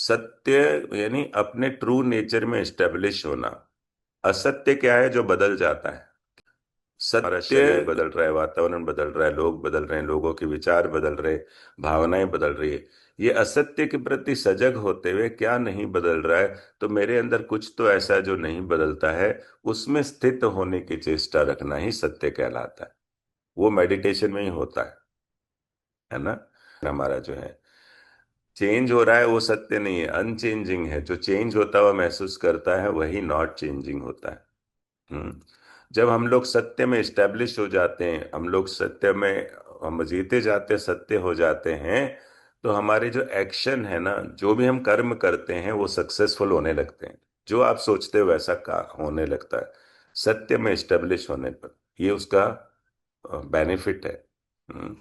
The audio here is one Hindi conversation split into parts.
सत्य यानी अपने ट्रू नेचर में एस्टेब्लिश होना। असत्य क्या है? जो बदल जाता है। हमारा सत्य। शरीर बदल रहा है, वातावरण बदल रहा है, लोग बदल रहे हैं, लोगों के विचार बदल रहे, भावनाएं बदल रही है। ये असत्य के प्रति सजग होते हुए क्या नहीं बदल रहा है, तो मेरे अंदर कुछ तो ऐसा है जो नहीं बदलता है। उसमें स्थित होने की चेष्टा रखना ही सत्य कहलाता है। वो मेडिटेशन में ही होता है ना। हमारा जो है चेंज हो रहा है वो सत्य नहीं है, अनचेंजिंग है। जो चेंज होता हुआ महसूस करता है वही नॉट चेंजिंग होता है। हम्म। जब हम लोग सत्य में इस्टेब्लिश हो जाते हैं, हम लोग सत्य में हम जीते जाते सत्य हो जाते हैं, तो हमारे जो एक्शन है ना, जो भी हम कर्म करते हैं वो सक्सेसफुल होने लगते हैं। जो आप सोचते हो वैसा का होने लगता है सत्य में इस्टेब्लिश होने पर। ये उसका बेनिफिट है। हम्म।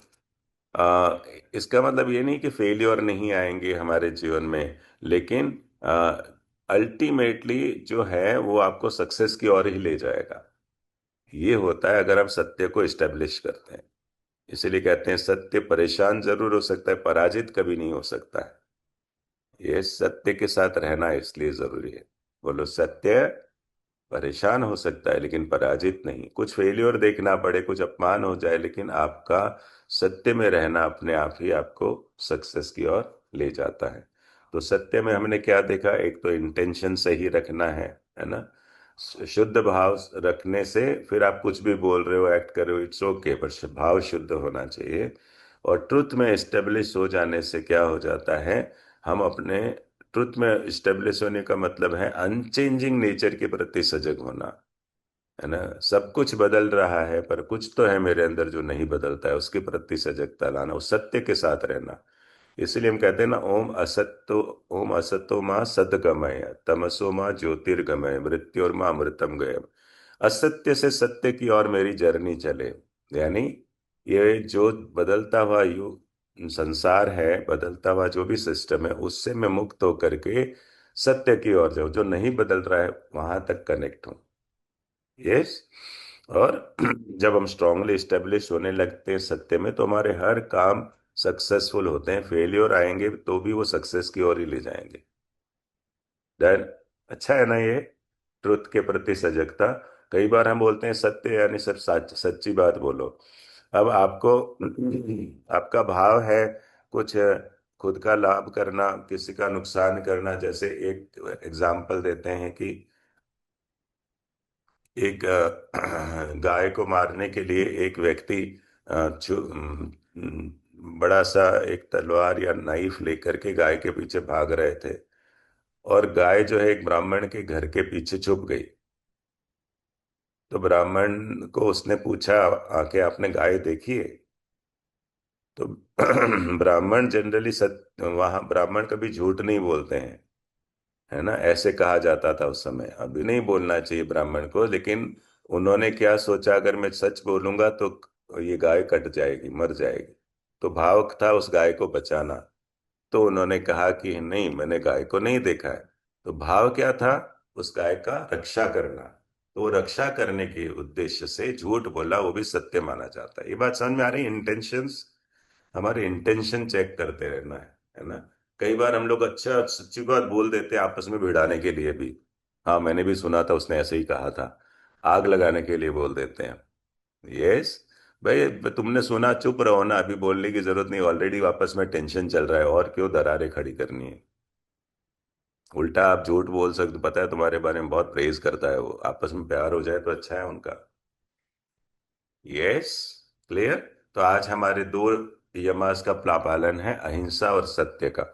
आ, इसका मतलब ये नहीं कि फेलियर नहीं आएंगे हमारे जीवन में, लेकिन अल्टीमेटली जो है वो आपको सक्सेस की ओर ही ले जाएगा। ये होता है अगर हम सत्य को इस्टेब्लिश करते हैं। इसीलिए कहते हैं सत्य परेशान जरूर हो सकता है, पराजित कभी नहीं हो सकता है। ये सत्य के साथ रहना इसलिए जरूरी है। बोलो, सत्य परेशान हो सकता है लेकिन पराजित नहीं। कुछ फेलियर देखना पड़े, कुछ अपमान हो जाए, लेकिन आपका सत्य में रहना अपने आप ही आपको सक्सेस की ओर ले जाता है। तो सत्य में हमने क्या देखा? एक तो इंटेंशन सही रखना है ना। शुद्ध भाव रखने से फिर आप कुछ भी बोल रहे हो, एक्ट कर रहे हो, इट्स ओके, पर भाव शुद्ध होना चाहिए। और ट्रुथ में एस्टेब्लिश हो जाने से क्या हो जाता है? हम अपने ट्रुथ में स्टेब्लिश होने का मतलब है अनचेंजिंग नेचर के प्रति सजग होना, है ना। सब कुछ बदल रहा है पर कुछ तो है मेरे अंदर जो नहीं बदलता है, उसके प्रति सजगता लाना, उस सत्य के साथ रहना। इसलिए हम कहते हैं ना, ओम असतो माँ सदगमय, तमसो माँ ज्योतिर्गमय, मृत्योर्मा अमृतम गयम। असत्य से सत्य की ओर मेरी जर्नी चले। यानी ये जो बदलता हुआ संसार है, बदलता हुआ जो भी सिस्टम है, उससे मैं मुक्त होकर के सत्य की ओर जाऊं, जो नहीं बदल रहा है वहां तक कनेक्ट हूं। यस। और जब हम स्ट्रांगली स्टेब्लिश होने लगते हैं सत्य में, तो हमारे हर काम सक्सेसफुल होते हैं। फेलियर आएंगे तो भी वो सक्सेस की ओर ही ले जाएंगे। डन। अच्छा है ना ये ट्रुथ के प्रति सजगता। कई बार हम बोलते हैं सत्य यानी सब सच्ची बात बोलो। अब आपको आपका भाव है कुछ खुद का लाभ करना, किसी का नुकसान करना। जैसे एक एग्जाम्पल देते हैं कि एक गाय को मारने के लिए एक व्यक्ति बड़ा सा एक तलवार या नाइफ लेकर के गाय के पीछे भाग रहे थे। और गाय जो है एक ब्राह्मण के घर के पीछे छुप गई। तो ब्राह्मण को उसने पूछा, आके आपने गाय देखी है? तो ब्राह्मण जनरली वहां ब्राह्मण कभी झूठ नहीं बोलते हैं, है ना। ऐसे कहा जाता था उस समय। अभी नहीं बोलना चाहिए ब्राह्मण को, लेकिन उन्होंने क्या सोचा, अगर मैं सच बोलूंगा तो ये गाय कट जाएगी, मर जाएगी। तो भाव था उस गाय को बचाना। तो उन्होंने कहा कि नहीं, मैंने गाय को नहीं देखा है। तो भाव क्या था? उस गाय का रक्षा करना। तो वो रक्षा करने के उद्देश्य से झूठ बोला, वो भी सत्य माना जाता है। ये बात समझ में आ रही? इंटेंशंस, हमारे इंटेंशन चेक करते रहना है ना। कई बार हम लोग अच्छा सच्ची बात बोल देते हैं आपस में भिड़ाने के लिए भी। हाँ, मैंने भी सुना था, उसने ऐसे ही कहा था। आग लगाने के लिए बोल देते हैं। यस। भाई तुमने सुना, चुप रहो ना, अभी बोलने की जरूरत नहीं, ऑलरेडी आपस में टेंशन चल रहा है, और क्यों दरारें खड़ी करनी है। उल्टा आप झूठ बोल सकते, पता है तुम्हारे बारे में बहुत प्रेज करता है वो, आपस में प्यार हो जाए तो अच्छा है उनका। यस। क्लियर। तो आज हमारे दो यमास का पालन है, अहिंसा और सत्य का।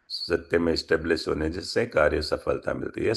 सत्य में स्टेब्लिश होने जिससे कार्य सफलता मिलती है।